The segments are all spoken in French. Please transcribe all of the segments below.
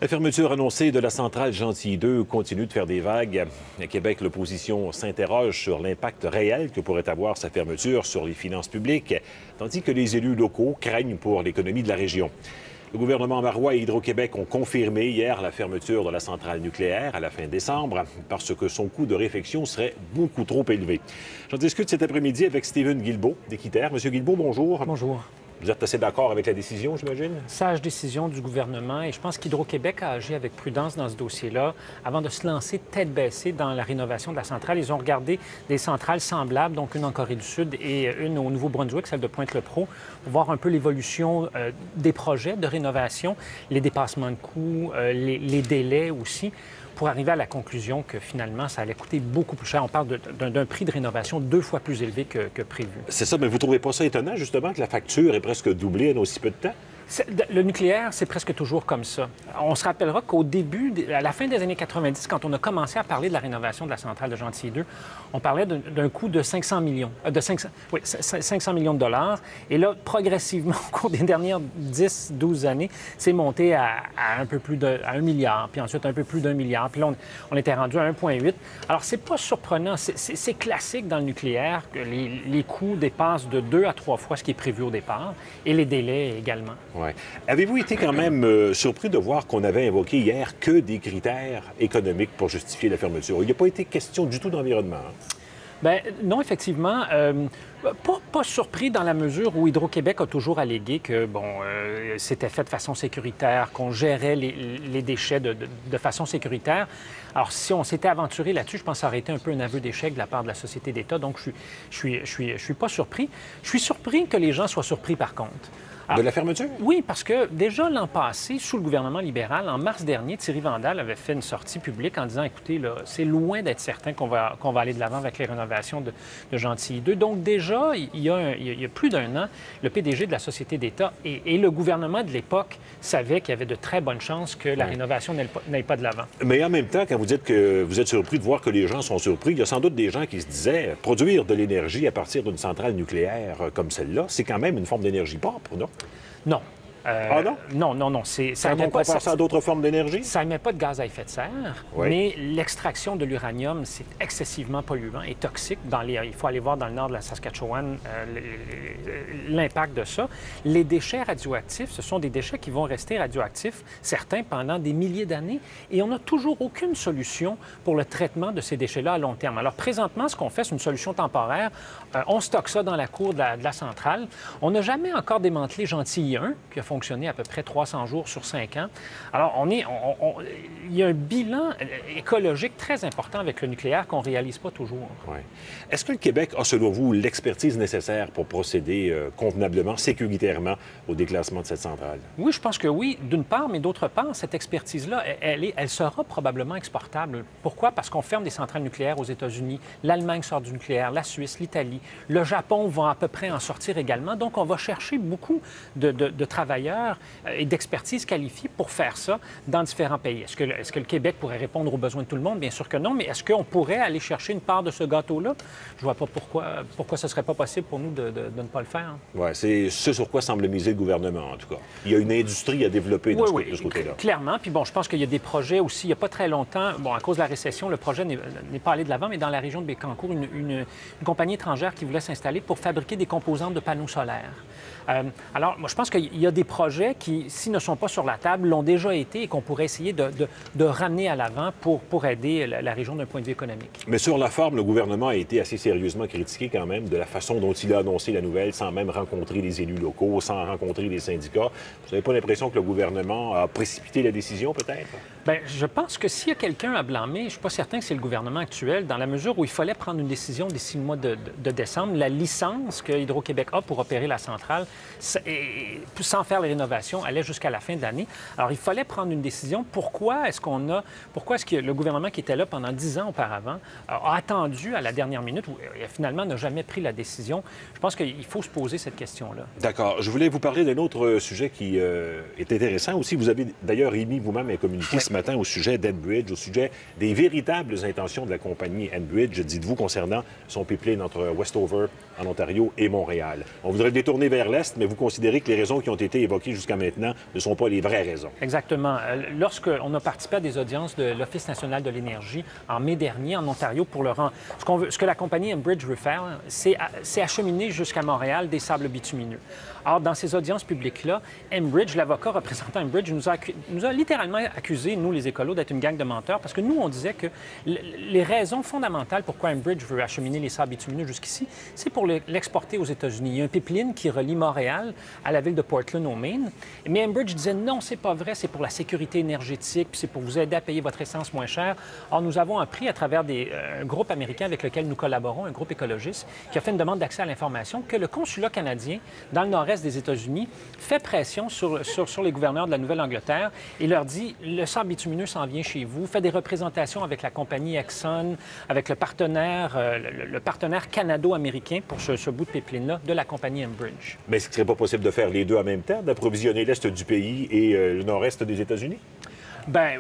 La fermeture annoncée de la centrale Gentilly 2 continue de faire des vagues. À Québec, l'opposition s'interroge sur l'impact réel que pourrait avoir sa fermeture sur les finances publiques, tandis que les élus locaux craignent pour l'économie de la région. Le gouvernement marois et Hydro-Québec ont confirmé hier la fermeture de la centrale nucléaire à la fin décembre parce que son coût de réfection serait beaucoup trop élevé. J'en discute cet après-midi avec Stephen Guilbeault d'Équiterre. Monsieur Guilbeault, bonjour. Bonjour. Vous êtes assez d'accord avec la décision, j'imagine? Sage décision du gouvernement et je pense qu'Hydro-Québec a agi avec prudence dans ce dossier-là. Avant de se lancer tête baissée dans la rénovation de la centrale, ils ont regardé des centrales semblables, donc une en Corée du Sud et une au Nouveau-Brunswick, celle de Pointe-le-Pro, pour voir un peu l'évolution des projets de rénovation, les dépassements de coûts, les délais aussi, pour arriver à la conclusion que finalement, ça allait coûter beaucoup plus cher. On parle d'un prix de rénovation 2 fois plus élevé que prévu. C'est ça, mais vous ne trouvez pas ça étonnant, justement, que la facture est presque doublée en aussi peu de temps? Le nucléaire, c'est presque toujours comme ça. On se rappellera qu'au début, à la fin des années 90, quand on a commencé à parler de la rénovation de la centrale de Gentilly 2, on parlait d'un coût de 500 millions, 500 millions de dollars. Et là, progressivement, au cours des dernières 10-12 années, c'est monté à un peu plus de 1 milliard, puis ensuite un peu plus d'1 milliard. Puis là, on était rendu à 1,8. Alors, c'est pas surprenant. C'est classique dans le nucléaire que les coûts dépassent de 2 à 3 fois ce qui est prévu au départ, et les délais également. Ouais. Avez-vous été quand même surpris de voir qu'on avait invoqué hier que des critères économiques pour justifier la fermeture? Il n'y a pas été question du tout d'environnement. Bien, non, effectivement. Pas surpris dans la mesure où Hydro-Québec a toujours allégué que, c'était fait de façon sécuritaire, qu'on gérait les déchets de façon sécuritaire. Alors, si on s'était aventuré là-dessus, je pense que ça aurait été un peu un aveu d'échec de la part de la Société d'État. Donc, je suis pas surpris. Je suis surpris que les gens soient surpris, par contre. De la fermeture? Oui, parce que déjà l'an passé, sous le gouvernement libéral, en mars dernier, Thierry Vandal avait fait une sortie publique en disant, écoutez, là, c'est loin d'être certain qu'on va aller de l'avant avec les rénovations de Gentilly 2. Donc déjà, il y a plus d'1 an, le PDG de la Société d'État et le gouvernement de l'époque savaient qu'il y avait de très bonnes chances que la rénovation n'aille pas de l'avant. Mais en même temps, quand vous dites que vous êtes surpris de voir que les gens sont surpris, il y a sans doute des gens qui se disaient, produire de l'énergie à partir d'une centrale nucléaire comme celle-là, c'est quand même une forme d'énergie propre, non? Non. Ah non? Non. Ça on compare ça à d'autres formes d'énergie? Ça n'émet pas de gaz à effet de serre, mais l'extraction de l'uranium, c'est excessivement polluant et toxique. Il faut aller voir dans le nord de la Saskatchewan l'impact de ça. Les déchets radioactifs, ce sont des déchets qui vont rester radioactifs, certains pendant des milliers d'années, et on n'a toujours aucune solution pour le traitement de ces déchets-là à long terme. Alors présentement, ce qu'on fait, c'est une solution temporaire. On stocke ça dans la cour de la centrale. On n'a jamais encore démantelé Gentilly 1, qui a fonctionné à peu près 300 jours sur 5 ans. Alors, il y a un bilan écologique très important avec le nucléaire qu'on ne réalise pas toujours. Oui. Est-ce que le Québec a, selon vous, l'expertise nécessaire pour procéder convenablement, sécuritairement au déclassement de cette centrale? Oui, je pense que oui, d'une part, mais d'autre part, cette expertise-là, elle sera probablement exportable. Pourquoi? Parce qu'on ferme des centrales nucléaires aux États-Unis, l'Allemagne sort du nucléaire, la Suisse, l'Italie, le Japon va à peu près en sortir également. Donc, on va chercher beaucoup de travailleurs et d'expertise qualifiée pour faire ça dans différents pays. Est-ce que le Québec pourrait répondre aux besoins de tout le monde? Bien sûr que non, mais est-ce qu'on pourrait aller chercher une part de ce gâteau-là? Je ne vois pas pourquoi ce ne serait pas possible pour nous de ne pas le faire. Oui, c'est ce sur quoi semble miser le gouvernement, en tout cas. Il y a une industrie à développer de ce côté-là. Clairement. Puis je pense qu'il y a des projets aussi, il n'y a pas très longtemps, à cause de la récession, le projet n'est pas allé de l'avant, mais dans la région de Bécancour, une compagnie étrangère qui voulait s'installer pour fabriquer des composantes de panneaux solaires. Alors, moi, je pense qu'il y a des projets qui, s'ils ne sont pas sur la table, l'ont déjà été et qu'on pourrait essayer de ramener à l'avant pour aider la région d'un point de vue économique. Mais sur la forme, le gouvernement a été assez sérieusement critiqué quand même de la façon dont il a annoncé la nouvelle sans même rencontrer les élus locaux, sans rencontrer les syndicats. Vous n'avez pas l'impression que le gouvernement a précipité la décision, peut-être? Bien, je pense que s'il y a quelqu'un à blâmer, je ne suis pas certain que c'est le gouvernement actuel, dans la mesure où il fallait prendre une décision d'ici le mois de décembre. La licence que Hydro-Québec a pour opérer la centrale, sans faire les rénovations, allait jusqu'à la fin de l'année. Alors, il fallait prendre une décision. Pourquoi est-ce que le gouvernement qui était là pendant 10 ans auparavant a attendu à la dernière minute ou finalement n'a jamais pris la décision? Je pense qu'il faut se poser cette question-là. D'accord. Je voulais vous parler d'un autre sujet qui est intéressant aussi. Vous avez d'ailleurs émis vous-même un communiqué ce matin au sujet d'Enbridge, au sujet des véritables intentions de la compagnie Enbridge, dites-vous, concernant son pipeline entre Westover, en Ontario, et Montréal. On voudrait le détourner vers l'est. Nord-Est, mais vous considérez que les raisons qui ont été évoquées jusqu'à maintenant ne sont pas les vraies raisons. Exactement. Lorsqu'on a participé à des audiences de l'Office national de l'énergie en mai dernier en Ontario pour ce que la compagnie Enbridge veut faire, c'est acheminer jusqu'à Montréal des sables bitumineux. Or, dans ces audiences publiques-là, Enbridge, l'avocat représentant Enbridge, nous a littéralement accusés, nous les écolos, d'être une gang de menteurs parce que nous, on disait que les raisons fondamentales pourquoi Enbridge veut acheminer les sables bitumineux jusqu'ici, c'est pour l'exporter aux États-Unis. Il y a un pipeline qui relie Montréal à la ville de Portland, au Maine. Mais Enbridge disait non, c'est pas vrai, c'est pour la sécurité énergétique, puis c'est pour vous aider à payer votre essence moins cher. Or, nous avons appris à travers un groupe américain avec lequel nous collaborons, un groupe écologiste, qui a fait une demande d'accès à l'information, que le consulat canadien dans le nord-est des États-Unis fait pression sur les gouverneurs de la Nouvelle-Angleterre et leur dit le sable bitumineux s'en vient chez vous, fait des représentations avec la compagnie Exxon, avec le partenaire canado-américain pour ce bout de pipeline-là de la compagnie Enbridge. Mais est-ce qu'il ne serait pas possible de faire les deux en même temps, d'approvisionner l'Est du pays et le nord-est des États-Unis? Bien,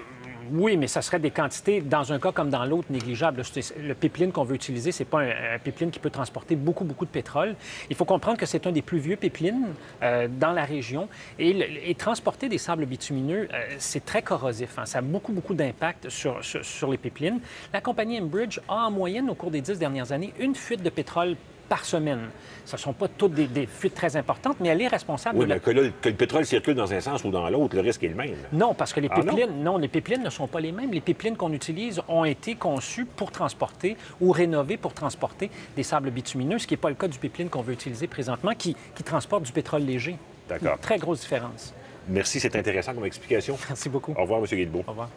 oui, mais ça serait des quantités, dans un cas comme dans l'autre, négligeables. Le pipeline qu'on veut utiliser, ce n'est pas un pipeline qui peut transporter beaucoup de pétrole. Il faut comprendre que c'est un des plus vieux pipelines dans la région. Et transporter des sables bitumineux, c'est très corrosif. Hein. Ça a beaucoup d'impact sur les pipelines. La compagnie Enbridge a en moyenne, au cours des 10 dernières années, une fuite de pétrole par semaine. Ce ne sont pas toutes des fuites très importantes, mais elle est responsable de que le pétrole circule dans un sens ou dans l'autre, le risque est le même. Non, parce que les pipelines, les pipelines ne sont pas les mêmes. Les pipelines qu'on utilise ont été conçus pour transporter ou rénovés pour transporter des sables bitumineux, ce qui n'est pas le cas du pipeline qu'on veut utiliser présentement, qui transporte du pétrole léger. D'accord. Très grosse différence. Merci, c'est intéressant comme explication. Merci beaucoup. Au revoir, M. Guilbeault. Au revoir.